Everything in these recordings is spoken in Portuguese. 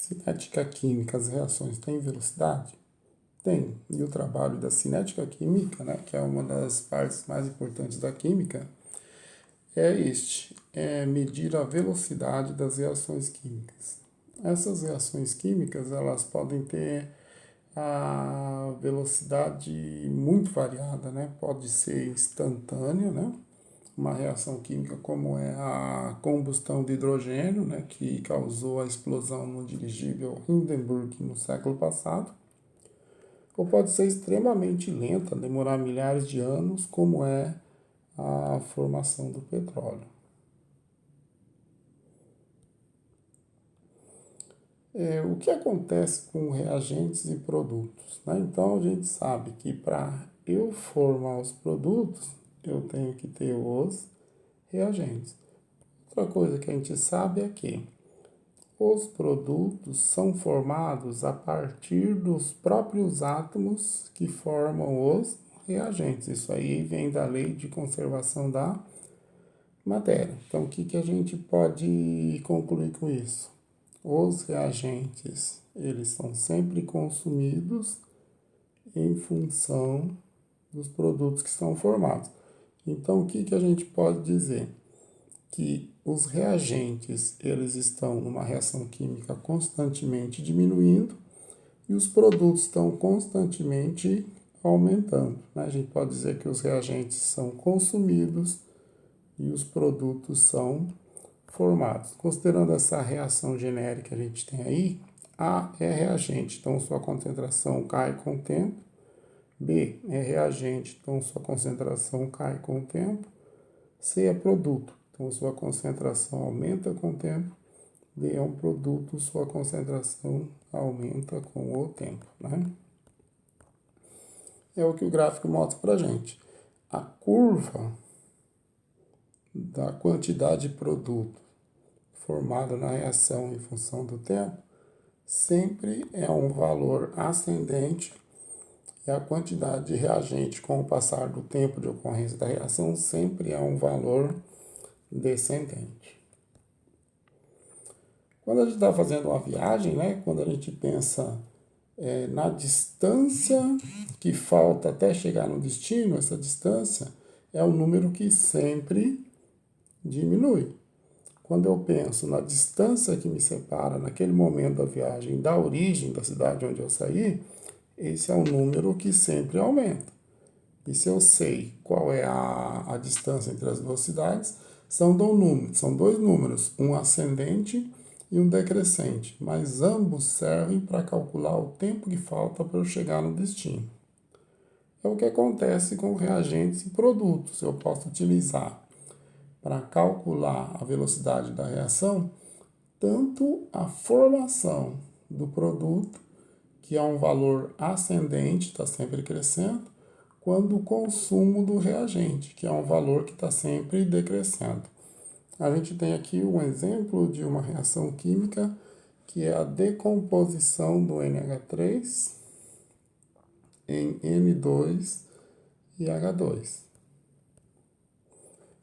Cinética química, as reações têm velocidade? Tem. E o trabalho da cinética química, né, que é uma das partes mais importantes da química, é medir a velocidade das reações químicas. Essas reações químicas, elas podem ter a velocidade muito variada, né? Pode ser instantânea, né? Uma reação química como é a combustão de hidrogênio, né? Que causou a explosão no dirigível Hindenburg no século passado. Ou pode ser extremamente lenta, demorar milhares de anos, como é a formação do petróleo. O que acontece com reagentes e produtos? Né? Então, a gente sabe que para eu formar os produtos, eu tenho que ter os reagentes. Outra coisa que a gente sabe é que os produtos são formados a partir dos próprios átomos que formam os reagentes. Isso aí vem da lei de conservação da matéria. Então, o que a gente pode concluir com isso? Os reagentes, eles são sempre consumidos em função dos produtos que são formados. Então, o que a gente pode dizer? Que os reagentes, eles estão numa reação química constantemente diminuindo e os produtos estão constantemente aumentando. Né? A gente pode dizer que os reagentes são consumidos e os produtos são formados. Considerando essa reação genérica que a gente tem aí, A é reagente, então sua concentração cai com o tempo. B é reagente, então sua concentração cai com o tempo. C é produto, então sua concentração aumenta com o tempo. D é um produto, sua concentração aumenta com o tempo. Né? É o que o gráfico mostra para a gente. A curva da quantidade de produto formada na reação em função do tempo sempre é um valor ascendente e a quantidade de reagente com o passar do tempo de ocorrência da reação sempre é um valor descendente. Quando a gente está fazendo uma viagem, né, quando a gente pensa na distância que falta até chegar no destino, essa distância é um número que sempre diminui. Quando eu penso na distância que me separa naquele momento da viagem da origem da cidade onde eu saí, esse é um número que sempre aumenta. E se eu sei qual é a distância entre as duas cidades, são dois números, um ascendente e um decrescente, mas ambos servem para calcular o tempo que falta para eu chegar no destino. É o que acontece com reagentes e produtos. Eu posso utilizar para calcular a velocidade da reação tanto a formação do produto, que é um valor ascendente, está sempre crescendo, quanto o consumo do reagente, que é um valor que está sempre decrescendo. A gente tem aqui um exemplo de uma reação química, que é a decomposição do NH3 em N2 e H2.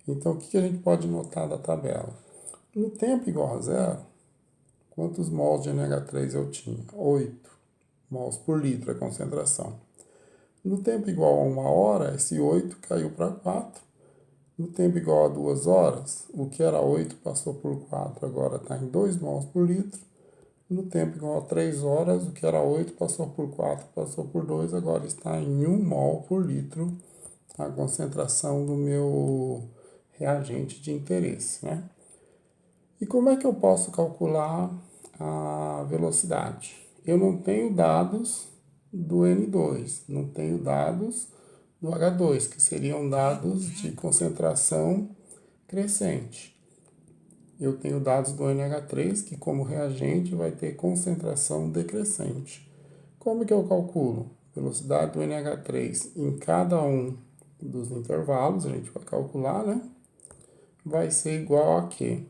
Então, o que a gente pode notar da tabela? No tempo igual a zero, quantos mols de NH3 eu tinha? 8 mols por litro a concentração. No tempo igual a 1 hora, esse 8 caiu para 4. No tempo igual a 2 horas, o que era 8 passou por 4, agora está em 2 mols por litro. No tempo igual a 3 horas, o que era 8 passou por 4, passou por 2, agora está em 1 mol por litro a concentração do meu reagente de interesse. Né? E como é que eu posso calcular a velocidade? Eu não tenho dados do N2, não tenho dados do H2, que seriam dados de concentração crescente. Eu tenho dados do NH3, que como reagente vai ter concentração decrescente. Como que eu calculo? Velocidade do NH3 em cada um dos intervalos, a gente vai calcular, né? Vai ser igual a quê?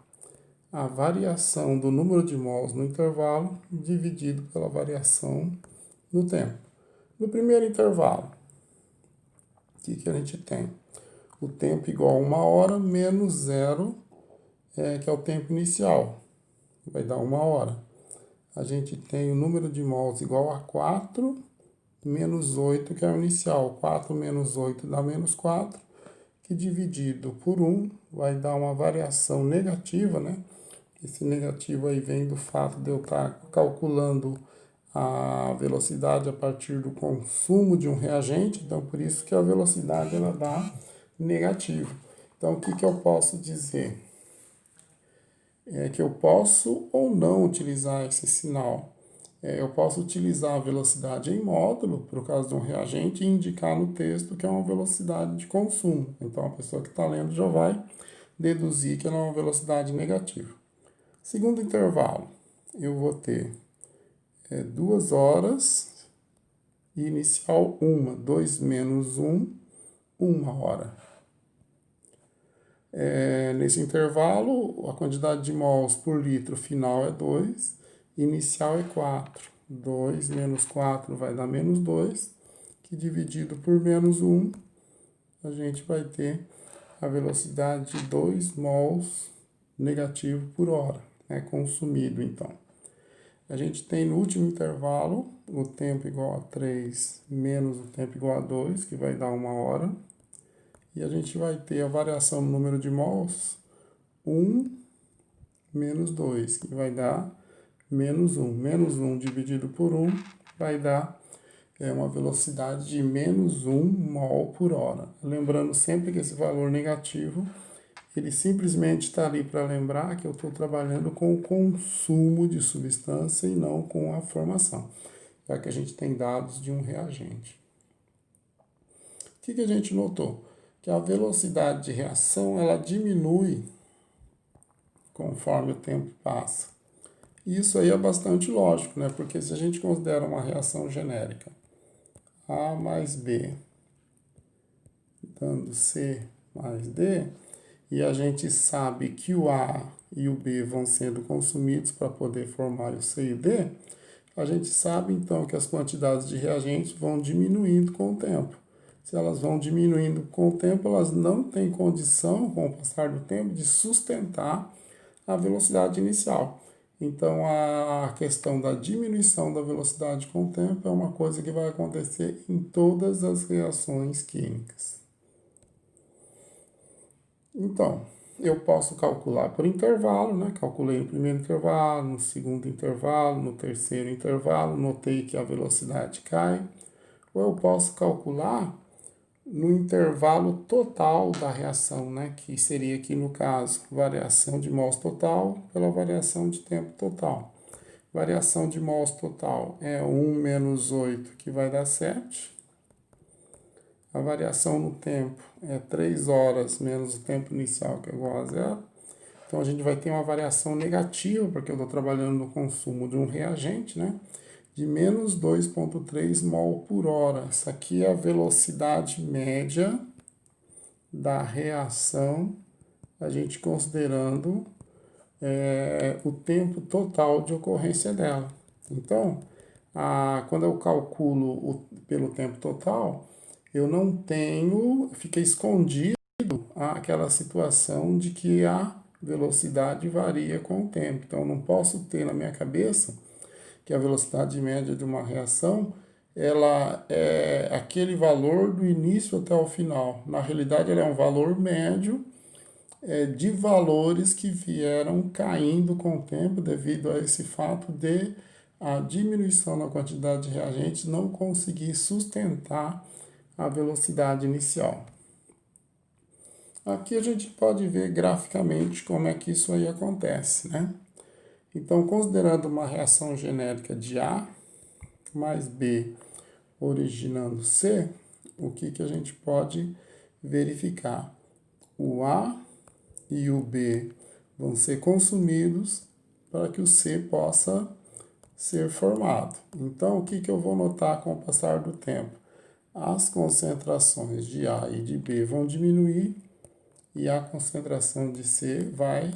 A variação do número de mols no intervalo dividido pela variação no tempo. No primeiro intervalo, o que a gente tem? O tempo igual a 1 hora menos 0, que é o tempo inicial. Vai dar 1 hora. a gente tem o número de mols igual a 4 menos 8, que é o inicial. 4 menos 8 dá menos 4, que dividido por 1 vai dar uma variação negativa, né? Esse negativo aí vem do fato de eu estar calculando a velocidade a partir do consumo de um reagente, então por isso que a velocidade ela dá negativo. Então o que eu posso dizer? É que eu posso ou não utilizar esse sinal. Eu posso utilizar a velocidade em módulo, por causa de um reagente, e indicar no texto que é uma velocidade de consumo. Então a pessoa que está lendo já vai deduzir que ela é uma velocidade negativa. Segundo intervalo, eu vou ter 2 horas e inicial 1, 2 menos 1, 1 hora. Nesse intervalo, a quantidade de mols por litro final é 2, inicial é 4. 2 menos 4 vai dar menos 2, que dividido por menos 1, a gente vai ter a velocidade de 2 mols negativo por hora, consumido então. A gente tem no último intervalo o tempo igual a 3 menos o tempo igual a 2, que vai dar 1 hora. E a gente vai ter a variação no número de mols, 1 menos 2, que vai dar menos 1. Menos 1 dividido por 1 vai dar uma velocidade de menos 1 mol por hora. Lembrando sempre que esse valor negativo, ele simplesmente está ali para lembrar que eu estou trabalhando com o consumo de substância e não com a formação, já que a gente tem dados de um reagente. O que a gente notou? Que a velocidade de reação ela diminui conforme o tempo passa. E isso aí é bastante lógico, né? Porque se a gente considera uma reação genérica, A mais B dando C mais D, e a gente sabe que o A e o B vão sendo consumidos para poder formar o C e o D, a gente sabe então que as quantidades de reagentes vão diminuindo com o tempo. Se elas vão diminuindo com o tempo, elas não têm condição, com o passar do tempo, de sustentar a velocidade inicial. Então, a questão da diminuição da velocidade com o tempo é uma coisa que vai acontecer em todas as reações químicas. Então, eu posso calcular por intervalo, né? Calculei no primeiro intervalo, no segundo intervalo, no terceiro intervalo, notei que a velocidade cai. Ou eu posso calcular no intervalo total da reação, né? Que seria aqui no caso, variação de mols total pela variação de tempo total. Variação de mols total é 1 menos 8, que vai dar 7. A variação no tempo é 3 horas menos o tempo inicial, que é igual a 0. Então, a gente vai ter uma variação negativa, porque eu estou trabalhando no consumo de um reagente, né? De menos 2,3 mol por hora. Essa aqui é a velocidade média da reação, a gente considerando o tempo total de ocorrência dela. Então, quando eu calculo pelo tempo total, eu não tenho, fica escondido aquela situação de que a velocidade varia com o tempo. Então, eu não posso ter na minha cabeça que a velocidade média de uma reação ela é aquele valor do início até o final. Na realidade, ela é um valor médio de valores que vieram caindo com o tempo devido a esse fato de a diminuição na quantidade de reagentes não conseguir sustentar a velocidade inicial. Aqui a gente pode ver graficamente como é que isso aí acontece, né? Então, considerando uma reação genérica de A mais B originando C, o que a gente pode verificar? O A e o B vão ser consumidos para que o C possa ser formado. Então, o que eu vou notar com o passar do tempo? As concentrações de A e de B vão diminuir e a concentração de C vai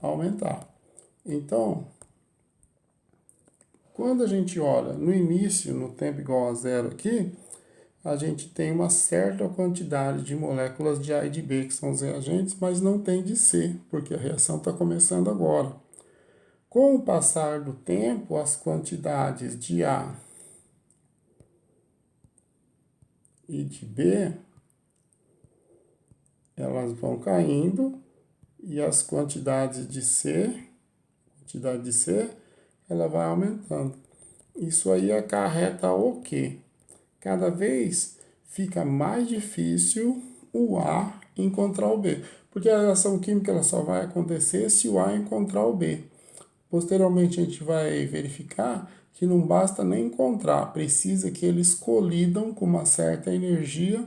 aumentar. Então, quando a gente olha no início, no tempo igual a 0 aqui, a gente tem uma certa quantidade de moléculas de A e de B, que são os reagentes, mas não tem de C, porque a reação está começando agora. Com o passar do tempo, as quantidades de A e de B, elas vão caindo e as quantidade de C, ela vai aumentando. Isso aí acarreta o quê? Cada vez fica mais difícil o A encontrar o B, porque a reação química ela só vai acontecer se o A encontrar o B. Posteriormente a gente vai verificar que não basta nem encontrar, precisa que eles colidam com uma certa energia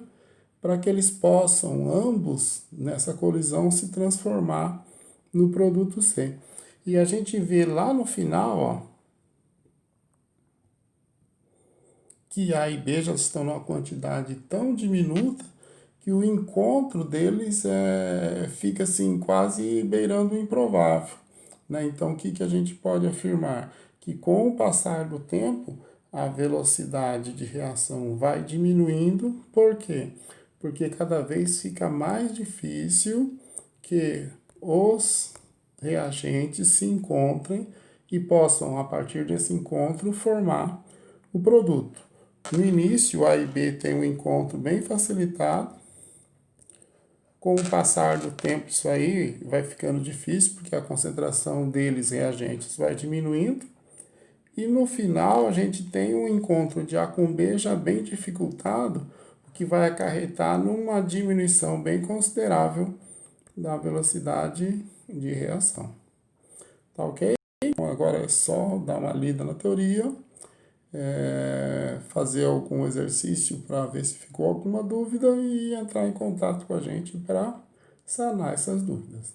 para que eles possam ambos nessa colisão se transformar no produto C. E a gente vê lá no final, ó, que A e B já estão numa quantidade tão diminuta que o encontro deles fica assim quase beirando o improvável. Né? Então, o que a gente pode afirmar? Que com o passar do tempo, a velocidade de reação vai diminuindo. Por quê? Porque cada vez fica mais difícil que os reagentes se encontrem e possam, a partir desse encontro, formar o produto. No início, A e B têm um encontro bem facilitado. Com o passar do tempo, isso aí vai ficando difícil, porque a concentração deles, reagentes, vai diminuindo. E no final, a gente tem um encontro de A com B já bem dificultado, o que vai acarretar numa diminuição bem considerável da velocidade de reação. Tá ok? Então, agora é só dar uma lida na teoria, fazer algum exercício para ver se ficou alguma dúvida e entrar em contato com a gente para sanar essas dúvidas.